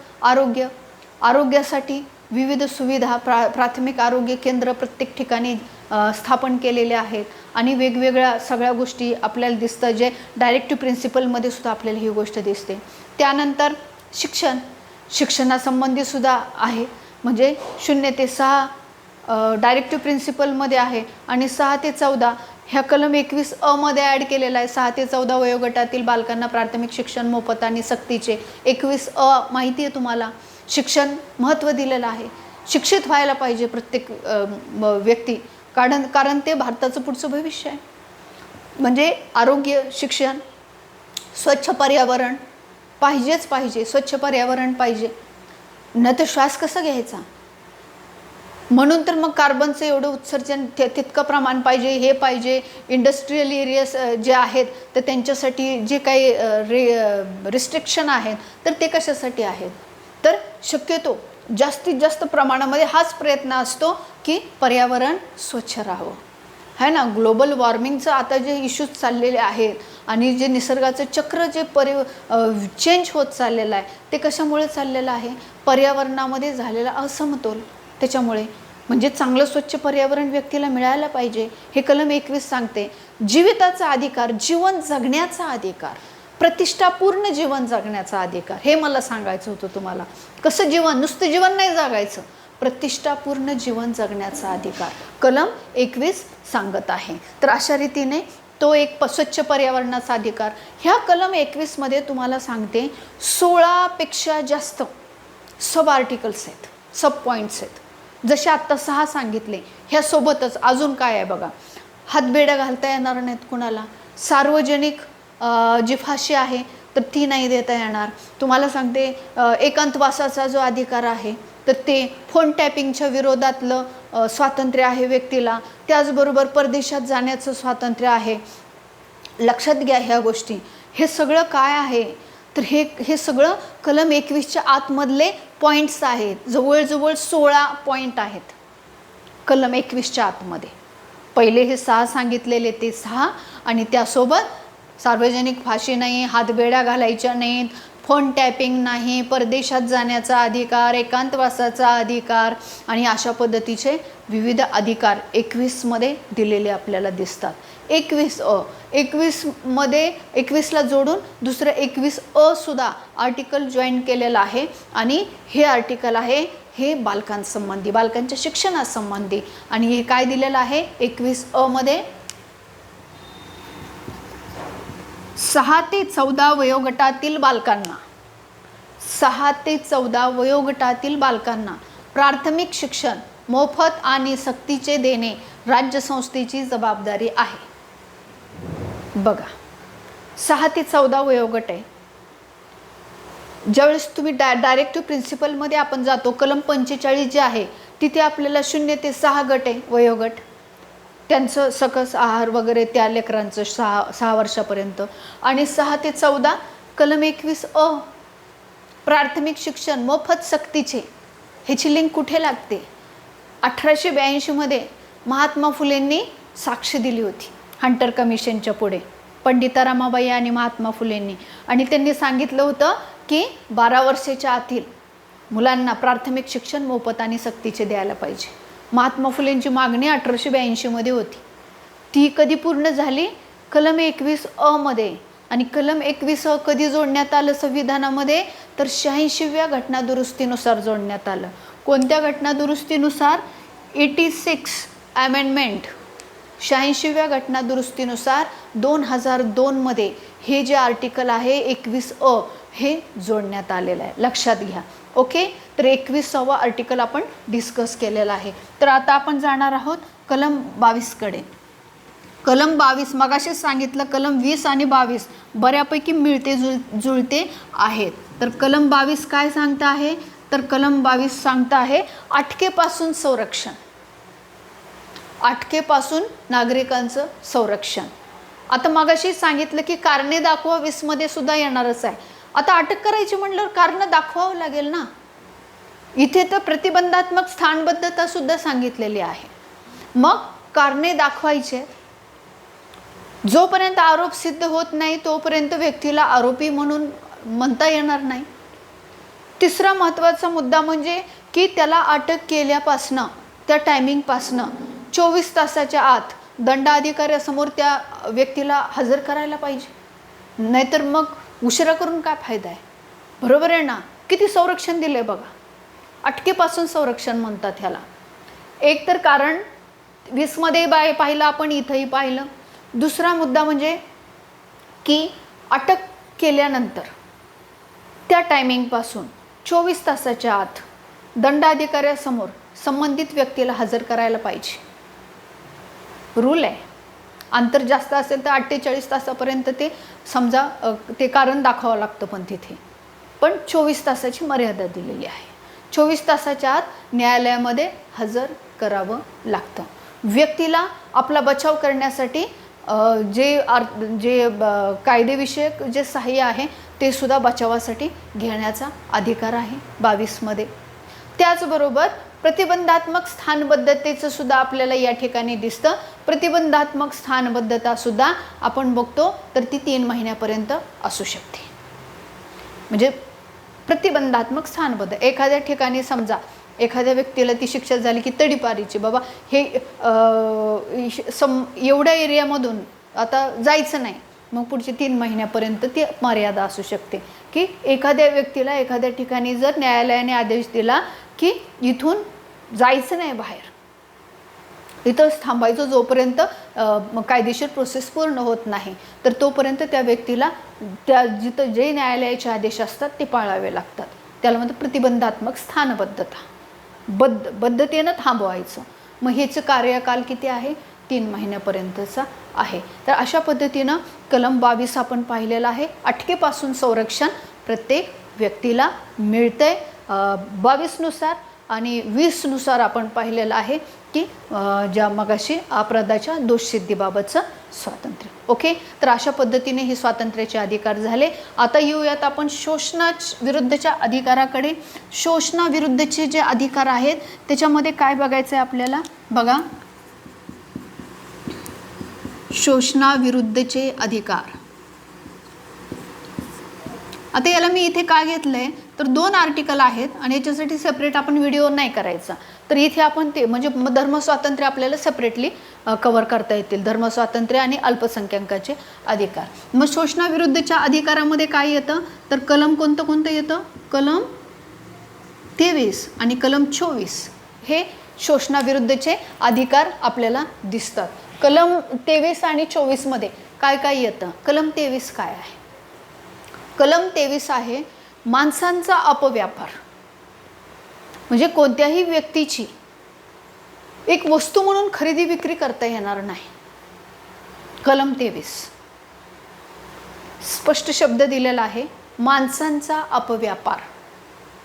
आरोग्यासाठी विविध सुविधा, प्राथमिक आरोग्य केंद्र प्रत्येक ठिकाणी स्थापन केलेले आहेत आणि वेगवेगळ्या सगळ्या गोष्टी आपल्याला दिसतं, जे डायरेक्टिव्ह प्रिन्सिपलमध्ये सुद्धा आपल्याला ही गोष्ट दिसते. त्यानंतर शिक्षणासंबंधी सुद्धा आहे, म्हणजे 0 ते 6 डायरेक्टिव्ह प्रिन्सिपलमध्ये आहे आणि 6 ते 14 ह्या कलम 21 मध्ये ॲड केलेला आहे. 6 ते 14 वयोगटातील बालकांना प्राथमिक शिक्षण मोफत आणि सक्तीचे. 21 माहिती आहे तुम्हाला. शिक्षण महत्त्व दिलेलं आहे. शिक्षित व्हायला पाहिजे प्रत्येक व्यक्ती, कारण ते भारताचं पुढचं भविष्य आहे. म्हणजे आरोग्य, शिक्षण, स्वच्छ पर्यावरण पाहिजे. स्वच्छ पर्यावरण पाहिजे, न तर श्वास कसा घ्यायचा? म्हणून तर मग कार्बनचं एवढं उत्सर्जन तितकं प्रमाण पाहिजे, हे पाहिजे. इंडस्ट्रीयल एरियाज जे आहेत तर त्यांच्यासाठी जे काही रिस्ट्रिक्शन आहेत तर ते कशासाठी आहेत? तर शक्यतो जास्तीत जास्त प्रमाणामध्ये हाच प्रयत्न असतो की पर्यावरण स्वच्छ राहावं, है ना. ग्लोबल वॉर्मिंगचं आता जे इश्यूज चाललेले आहेत आणि जे निसर्गाचं चक्र जे चेंज होत चाललेलं आहे ते कशामुळे चाललेलं आहे? पर्यावरणामध्ये झालेला असमतोल. त्याच्यामुळे म्हणजे चांगलं स्वच्छ पर्यावरण व्यक्तीला मिळायला पाहिजे. हे कलम 21 सांगते. जीविताचा अधिकार, जीवन जगण्याचा अधिकार, प्रतिष्ठापूर्ण जीवन जगण्याचा अधिकार, हे मला सांगायचं होतं तुम्हाला. कसं जीवन? नुसतं जीवन नाही जगायचं, प्रतिष्ठापूर्ण जीवन जगण्याचा अधिकार कलम 21 सांगत आहे. तर अशा रीतीने तो एक स्वच्छ पर्यावरणाचा अधिकार. ह्या कलम 21 मध्ये तुम्हाला सांगते 16 पेक्षा जास्त सब आर्टिकल्स आहेत, सब पॉईंट्स आहेत. जसे आत्ता 6 सांगितले, ह्यासोबतच अजून काय आहे बघा. हातबेड्या घालता येणार नाहीत कुणाला. सार्वजनिक जी फाशी आहे तर ती नाही देता येणार. तुम्हाला सांगते एकांतवासाचा जो अधिकार आहे तर ते, फोन टॅपिंगच्या विरोधातलं स्वातंत्र्य आहे व्यक्तीला. त्याचबरोबर परदेशात जाण्याचं स्वातंत्र्य आहे. लक्षात घ्या ह्या गोष्टी. हे सगळं काय आहे तर हे सगळं कलम 21च्या आतमधले पॉईंट्स आहेत. जवळजवळ 16 पॉईंट आहेत कलम 21च्या आतमध्ये. पहिले हे 6 सांगितलेले ते 6 आणि त्यासोबत सार्वजनिक फाशी नाही, हातबेड्या घालायच्या नाहीत, फोन टॅपिंग नाही, परदेशात जाण्याचा अधिकार, एकांतवासाचा अधिकार आणि अशा पद्धतीचे विविध अधिकार 21 मध्ये दिलेले आपल्याला दिसतात. 21 मध्ये 21ला जोडून दुसरं 21 सुद्धा आर्टिकल जॉईन केलेलं आहे आणि हे आर्टिकल आहे हे बालकांसंबंधी, बालकांच्या शिक्षणासंबंधी. आणि हे काय दिलेलं आहे 21 मध्ये? 6 ते 14 वयोगटातील बालकांना, 6 ते 14 वयोगटातील बालकांना प्राथमिक शिक्षण मोफत आणि सक्तीचे देणे राज्य संस्थेची जबाबदारी आहे. बघा 6 ते 14 वयोगट आहे. ज्यावेळेस तुम्ही डायरेक्टिव्ह प्रिन्सिपलमध्ये आपण जातो, कलम 45 जे आहे तिथे आपल्याला 0 ते 6 गट आहे वयोगट. त्यांचं सकस आहार वगैरे त्या लेकरांचं 6 वर्षापर्यंत. आणि 6 ते 14 कलम 21 प्राथमिक शिक्षण मोफत सक्तीचे. ह्याची लिंक कुठे लागते? 1882 मध्ये महात्मा फुलेंनी साक्ष दिली होती हंटर कमिशनच्या पुढे, पंडिता रमाबाई आणि महात्मा फुलेंनी. आणि त्यांनी सांगितलं होतं की 12 वर्षाच्या आतील मुलांना प्राथमिक शिक्षण मोफत आणि सक्तीचे द्यायला पाहिजे. महात्मा फुलेंची मागणी 1882 मध्ये होती. ती कधी पूर्ण झाली? कलम 21 मध्ये आणि कलम 21 कधी जोडण्यात आलं संविधानामध्ये, तर 86व्या घटनादुरुस्तीनुसार जोडण्यात आलं. कोणत्या घटनादुरुस्तीनुसार? 86 अमेंडमेंट, 86व्या घटनादुरुस्तीनुसार 2002 मध्ये हे जे आर्टिकल आहे 21A हे जोडण्यात आलेलं आहे, लक्षात घ्या. ओके, तर 21वा आर्टिकल आपण डिस्कस केलेला आहे. तर आता आपण जाणार आहोत कलम 22 कडे. कलम 22 मगाशीच सांगितलं, कलम 20 आणि 22 बऱ्यापैकी मिळते जुळते आहेत. तर कलम 22 काय सांगता आहे? तर कलम 22 सांगता आहे अटकेपासून संरक्षण, अटकेपासून नागरिकांचं संरक्षण. आता मगाशी सांगितलं की कारणे दाखवा 20 मध्ये सुद्धा येणारच आहे. आता अटक करायची म्हटल्यावर कारण दाखवावं लागेल ना. इथे तर प्रतिबंधात्मक स्थानबद्धता सुद्धा सांगितलेली आहे. मग कारणे दाखवायचे. जोपर्यंत आरोप सिद्ध होत नाही तोपर्यंत व्यक्तीला आरोपी म्हणून म्हणता येणार नाही. तिसरा महत्त्वाचा मुद्दा म्हणजे की त्याला अटक केल्यापासनं, त्या टायमिंगपासनं 24 तासाच्या आत दंडाधिकाऱ्यासमोर त्या व्यक्तीला हजर करायला पाहिजे. नाहीतर मग उशिरा करून काय फायदा आहे? बरोबर आहे ना. किती संरक्षण दिले बघा. अटकेपासून संरक्षण म्हणतात ह्याला. एक तर कारण 20 मध्ये पाहिलं आपण, इथंही पाहिलं. दुसरा मुद्दा म्हणजे की अटक केल्यानंतर त्या टायमिंगपासून 24 तासाच्या आत दंडाधिकाऱ्यासमोर संबंधित व्यक्तीला हजर करायला पाहिजे. रूल आहे. अंतर जास्त असेल तर 48 तासापर्यंत ते समजा ते कारण दाखवावं लागतं, पण तिथे पण 24 तासाची मर्यादा दिलेली आहे. 24 तासाच्या आत न्यायालयामध्ये हजर करावं लागतं. व्यक्तीला आपला बचाव करण्यासाठी जे कायदेविषयक जे सहाय्य आहे ते सुद्धा बचावासाठी घेण्याचा अधिकार आहे 22 मध्ये. त्याचबरोबर प्रतिबंधात्मक स्थानबद्धतेचं सुद्धा आपल्याला या ठिकाणी दिसतं. प्रतिबंधात्मक स्थानबद्धता सुद्धा आपण बघतो तर ती 3 महिन्यापर्यंत असू शकते. म्हणजे प्रतिबंधात्मक स्थानबद्ध एखाद्या ठिकाणी समजा एखाद्या व्यक्तीला ती शिक्षा झाली की तडीपारीची, बाबा हे एवढ्या एरियामधून आता जायचं नाही, मग पुढचे 3 महिन्यापर्यंत ती मर्यादा असू शकते. की एखाद्या व्यक्तीला एखाद्या ठिकाणी जर न्यायालयाने आदेश दिला की इथून जायचं नाही बाहेर, इथंच थांबायचं जोपर्यंत कायदेशीर प्रोसेस पूर्ण होत नाही, तर तोपर्यंत त्या व्यक्तीला त्या जिथं जे न्यायालयाचे आदेश असतात ते पाळावे लागतात. त्याला म्हणतात प्रतिबंधात्मक स्थानबद्धता. बद्धतेनं थांबवायचं. मग ह्याचं कार्यकाल किती आहे? 3 महिन्यापर्यंतचा आहे. तर अशा पद्धतीनं कलम 22 आपण पाहिलेलं आहे. अटकेपासून संरक्षण प्रत्येक व्यक्तीला मिळतंय. 22 नुसार आणि 20 नुसार आपण पाहिलेलं आहे की ज्या मगाशी अपराधाच्या दोषसिद्धीबाबतचं स्वातंत्र्य. ओके, तर अशा पद्धतीने हे स्वातंत्र्याचे अधिकार झाले. आता येऊयात आपण शोषणाविरुद्धच्या अधिकाराकडे. शोषणाविरुद्धचे जे अधिकार आहेत त्याच्यामध्ये काय बघायचं आहे आपल्याला? बघा, शोषणाविरुद्धचे अधिकार. आता याला मी इथे का घेतलंय तर 2 आर्टिकल आहेत आणि याच्यासाठी सेपरेट आपण व्हिडिओ नाही करायचा. तर इथे आपण ते म्हणजे धर्मस्वातंत्र्य आपल्याला सेपरेटली कव्हर करता येतील. धर्मस्वातंत्र्य आणि अल्पसंख्याकाचे अधिकार. मग शोषणाविरुद्धच्या अधिकारामध्ये काय येतं तर कलम कोणतं येतं? कलम 23 आणि कलम 24 हे शोषणाविरुद्धचे अधिकार आपल्याला दिसतात. कलम 23 आणि 24 मध्ये काय काय येतं? कलम 23 काय आहे? कलम 23 आहे माणसांचा अपव्यापार. म्हणजे कोणत्याही व्यक्तीची एक वस्तू म्हणून खरेदी विक्री करता येणार नाही. कलम 23 स्पष्ट शब्द दिलेला आहे. माणसांचा अपव्यापार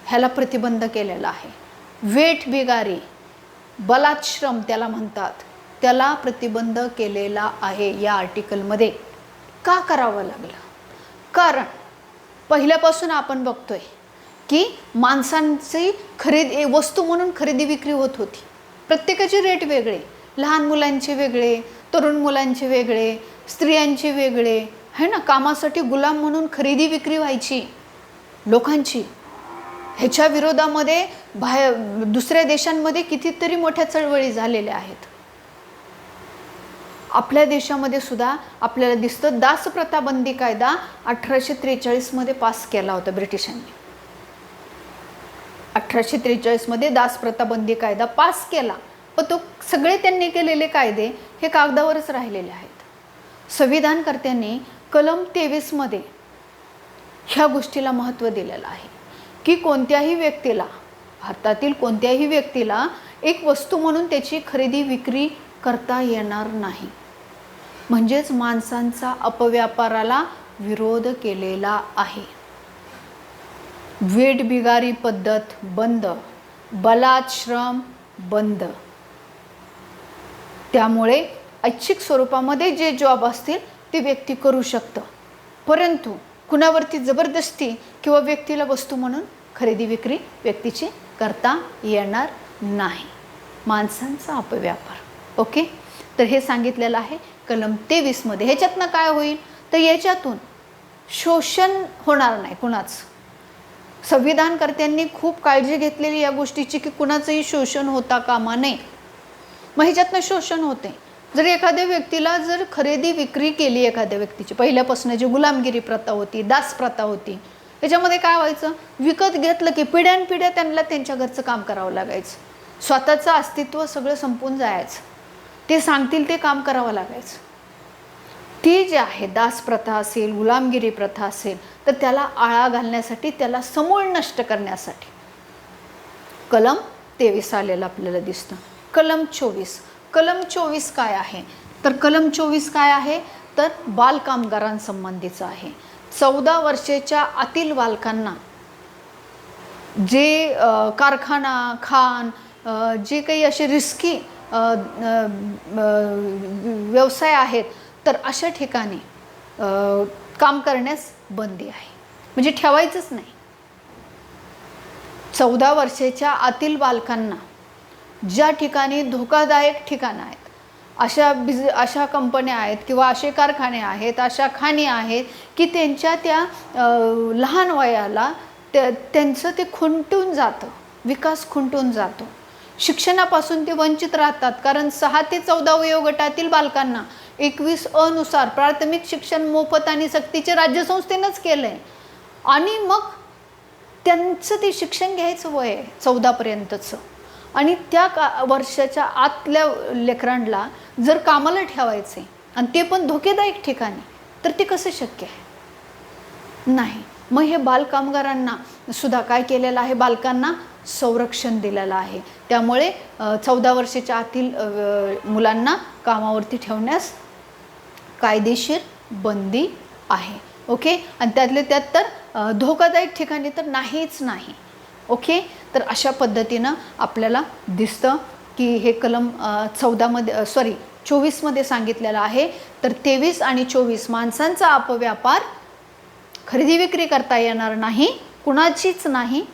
ह्याला प्रतिबंध केलेला आहे. वेठबिगारी, बलात्श्रम त्याला म्हणतात, त्याला प्रतिबंध केलेला आहे या आर्टिकलमध्ये. का करावं लागलं? कारण पहिल्यापासून आपण बघतोय की माणसांची वस्तू म्हणून खरेदी विक्री होत होती. प्रत्येकाचे रेट वेगळे, लहान मुलांचे वेगळे, तरुण मुलांचे वेगळे, स्त्रियांचे वेगळे, है ना. कामासाठी गुलाम म्हणून खरेदी विक्री व्हायची लोकांची. ह्याच्या विरोधामध्ये दुसऱ्या देशांमध्ये कितीतरी मोठ्या चळवळी झालेल्या आहेत. आपल्या देशामध्ये सुद्धा आपल्याला दिसतं दासप्रथा बंदी कायदा 1843 मध्ये पास केला होता ब्रिटिशांनी. 1843 मध्ये दासप्रथा बंदी कायदा पास केला, पण तो सगळे त्यांनी केलेले कायदे हे कागदावरच राहिलेले आहेत. संविधानकर्त्यांनी कलम 23 मध्ये ह्या गोष्टीला महत्त्व दिलेलं आहे की कोणत्याही व्यक्तीला, भारतातील कोणत्याही व्यक्तीला एक वस्तू म्हणून त्याची खरेदी विक्री करता येणार नाही. म्हणजेच माणसांचा अपव्यापाराला विरोध केलेला आहे. वेठबिगारी पद्धत बंद, बलात् श्रम बंद. त्यामुळे ऐच्छिक स्वरूपामध्ये जे जॉब असतील ते व्यक्ती करू शकतं, परंतु कुणावरती जबरदस्ती किंवा व्यक्तीला वस्तू म्हणून खरेदी विक्री व्यक्तीची करता येणार नाही. माणसांचा अपव्यापार. ओके, तर हे सांगितलेलं आहे कलम 23 मध्ये. ह्याच्यातनं काय होईल तर याच्यातून शोषण होणार नाही कुणाचं. संविधानकर्त्यांनी खूप काळजी घेतलेली या गोष्टीची की कुणाचंही शोषण होता कामा नये. मग ह्याच्यातनं शोषण होते. जर एखाद्या व्यक्तीला जर खरेदी विक्री केली एखाद्या व्यक्तीची, पहिल्यापासून जी गुलामगिरी प्रथा होती, दास प्रथा होती, त्याच्यामध्ये काय व्हायचं, विकत घेतलं की पिढ्यानपिढ्या त्यांना त्यांच्या घरचं काम करावं लागायचं. स्वतःचं अस्तित्व सगळं संपून जायचं. ते सांगतील ते काम करावं लागायचं. ती जी आहे दास प्रथा असेल, गुलामगिरी प्रथा असेल, तर त्याला आळा घालण्यासाठी, त्याला समूळ नष्ट करण्यासाठी कलम 23 आलेलं आपल्याला दिसतं. कलम 24. कलम 24 काय आहे तर कलम 24 काय आहे तर बालकामगारांसंबंधीचं आहे. 14 वर्षाच्या आतील बालकांना जे कारखाना, खाण, जे काही असे रिस्की व्यवसाय आहेत, तर अशा ठिकाणी काम करण्यास बंदी आहे. म्हणजे ठेवायचंच नाही. 14 वर्षाच्या आतील बालकांना ज्या ठिकाणी धोकादायक ठिकाणं आहेत, अशा कंपन्या आहेत किंवा असे कारखाने आहेत, अशा खाणी आहेत की त्यांच्या त्या लहान वयाला त्यांचं ते खुंटून जातं, विकास खुंटून जातो. शिक्षणापासून ते वंचित राहतात. कारण 6 ते 14 वयोगटातील बालकांना 21 अ नुसार प्राथमिक शिक्षण मोफत आणि सक्तीचे राज्यसंस्थेनंच केलं आहे. आणि मग त्यांचं ते शिक्षण घ्यायचं वय आहे 14 पर्यंतचं. आणि त्या वर्षाच्या आतल्या लेकरांना जर कामाला ठेवायचे आणि ते पण धोकेदायक ठिकाणी, तर ते कसं शक्य आहे? नाही. मग हे बालकामगारांना सुद्धा काय केलेलं आहे, बालकांना संरक्षण दिलेलं आहे. त्यामुळे 14 वर्षाच्या आतील मुलांना कामावरती ठेवण्यास कायदेशीर बंदी आहे. ओके, आणि त्यातले त्यात तर धोकादायक ठिकाणी तर नाहीच नाही. ओके, तर अशा पद्धतीनं आपल्याला दिसतं की हे कलम 24 मध्ये सांगितलेलं आहे. तर 23 आणि 24 माणसांचा अपव्यापार, खरेदी विक्री करता येणार नाही, कुणाचीच नाही.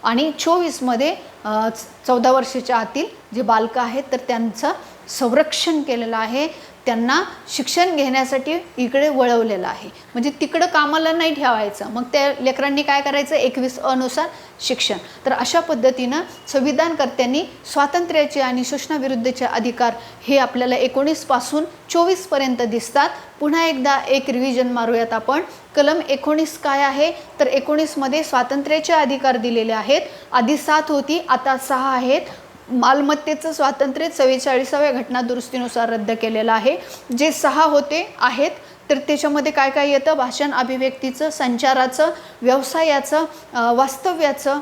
आणि 24 मध्ये 14 वर्षाच्या आतील जे बालकं आहेत तर त्यांचं संरक्षण केलेलं आहे. त्यांना शिक्षण घेण्यासाठी इकडे वळवलेलं आहे. म्हणजे तिकडं कामाला नाही ठेवायचं. मग त्या लेकरांनी काय करायचं, 21 अ नुसार शिक्षण. तर अशा पद्धतीनं संविधानकर्त्यांनी स्वातंत्र्याचे आणि शोषणाविरुद्धचे अधिकार हे आपल्याला 19 पासून 24 पर्यंत दिसतात. पुन्हा एकदा एक रिव्हिजन मारूयात आपण. कलम 19 काय आहे तर 19 मध्ये स्वातंत्र्याचे अधिकार दिलेले आहेत. आधी 7 होती, आता 6 आहेत. मालमत्तेचं स्वातंत्र्य 44व्या घटना दुरुस्तीनुसार रद्द केलेलं आहे. जे 6 होते आहेत तर त्याच्यामध्ये काय काय येतं, भाषण, अभिव्यक्तीचं, संचाराचं, व्यवसायाचं, वास्तव्याचं,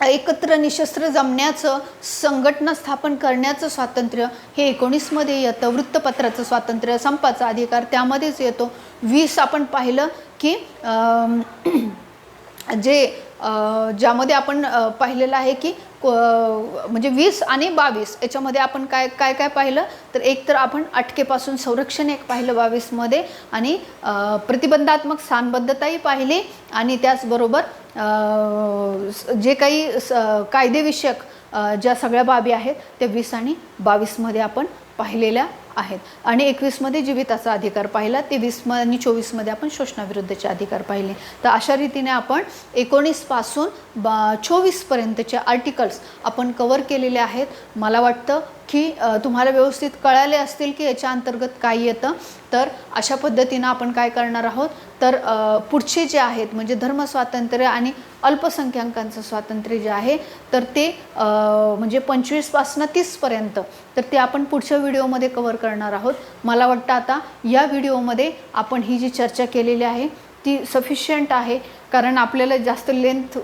एकत्र निशस्त्र जमण्याचं, संघटना स्थापन करण्याचं स्वातंत्र्य हे 19 मध्ये येतं. वृत्तपत्राचं स्वातंत्र्य, संपाचा अधिकार त्यामध्येच येतो. 20 आपण पाहिलं की ज्यामध्ये आपण पाहिलेलं आहे की म्हणजे 20 आणि 22 याच्यामध्ये आपण काय काय काय पाहिलं तर एक तर आपण अटकेपासून संरक्षण एक पाहिलं 22 मध्ये, आणि प्रतिबंधात्मक स्थानबद्धताही पाहिली, आणि त्याचबरोबर जे काही कायदेविषयक ज्या सगळ्या बाबी आहेत त्या 20 आणि 22 मध्ये आपण पाहिलेल्या आहेत. आणि 21 मध्ये जीविताचा अधिकार पाहिला, ते 20 आणि 24 मध्ये आपण शोषणाविरुद्धचे अधिकार पाहिले. तर अशा रीतीने आपण 19 पासून 24 पर्यंतचे आर्टिकल्स आपण कव्हर केलेले आहेत. मला वाटतं की तुम्हाला व्यवस्थित कळाले असतील की याच्या अंतर्गत काय येतं. तर अशा पद्धतीनं आपण काय करणार आहोत, तर पुढचे जे आहेत म्हणजे धर्मस्वातंत्र्य आणि अल्पसंख्याकांचं स्वातंत्र्य जे आहे तर ते म्हणजे 25पासून 30पर्यंत तर ते आपण पुढच्या व्हिडिओमध्ये कव्हर करणार आहोत. मला वाटतं आता या व्हिडिओमध्ये आपण ही जी चर्चा केलेली आहे ती सफिशियंट आहे, कारण आपल्याला जास्त लेंथ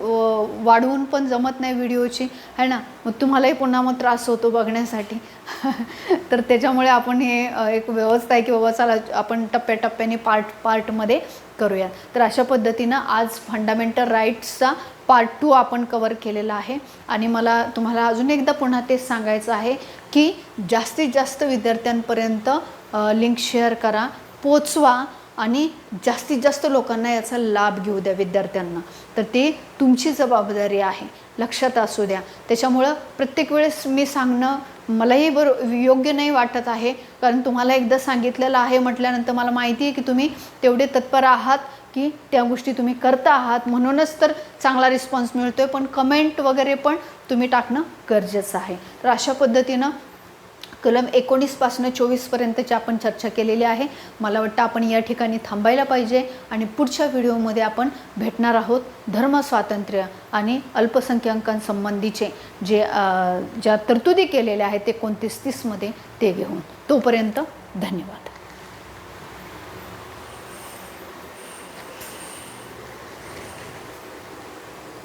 वाढवून पण जमत नाही व्हिडिओची, है ना. मग तुम्हालाही पुन्हा मग त्रास होतो बघण्यासाठी तर त्याच्यामुळे आपण हे एक व्यवस्था आहे की बाबा चला आपण टप्प्याटप्प्याने पार्टमध्ये करूया. तर अशा पद्धतीनं आज फंडामेंटल राईट्सचा पार्ट 2 आपण कवर केलेला आहे. आणि मला तुम्हाला अजून एकदा पुन्हा तेच सांगायचं आहे की जास्तीत जास्त विद्यार्थ्यांपर्यंत लिंक शेअर करा, पोचवा आणि जास्तीत जास्त लोकांना याचा लाभ घेऊ द्या विद्यार्थ्यांना. तर ते तुमची जबाबदारी आहे, लक्षात असू द्या. त्याच्यामुळं प्रत्येक वेळेस मी सांगणं मलाही योग्य नाही वाटत आहे, कारण तुम्हाला एकदा सांगितलेलं आहे म्हटल्यानंतर मला माहिती आहे की तुम्ही तेवढे तत्पर आहात की त्या गोष्टी तुम्ही करता आहात, म्हणूनच तर चांगला रिस्पॉन्स मिळतो आहे. पण कमेंट वगैरे पण तुम्ही टाकणं गरजेचं आहे. तर अशा पद्धतीनं कलम 19पासून 24पर्यंतची आपण चर्चा केलेली आहे. मला वाटतं आपण या ठिकाणी थांबायला पाहिजे आणि पुढच्या व्हिडिओमध्ये आपण भेटणार आहोत धर्मस्वातंत्र्य आणि अल्पसंख्याकांसंबंधीचे ज्या तरतुदी केलेल्या आहेत ते 29-30मध्ये ते घेऊन. तोपर्यंत धन्यवाद.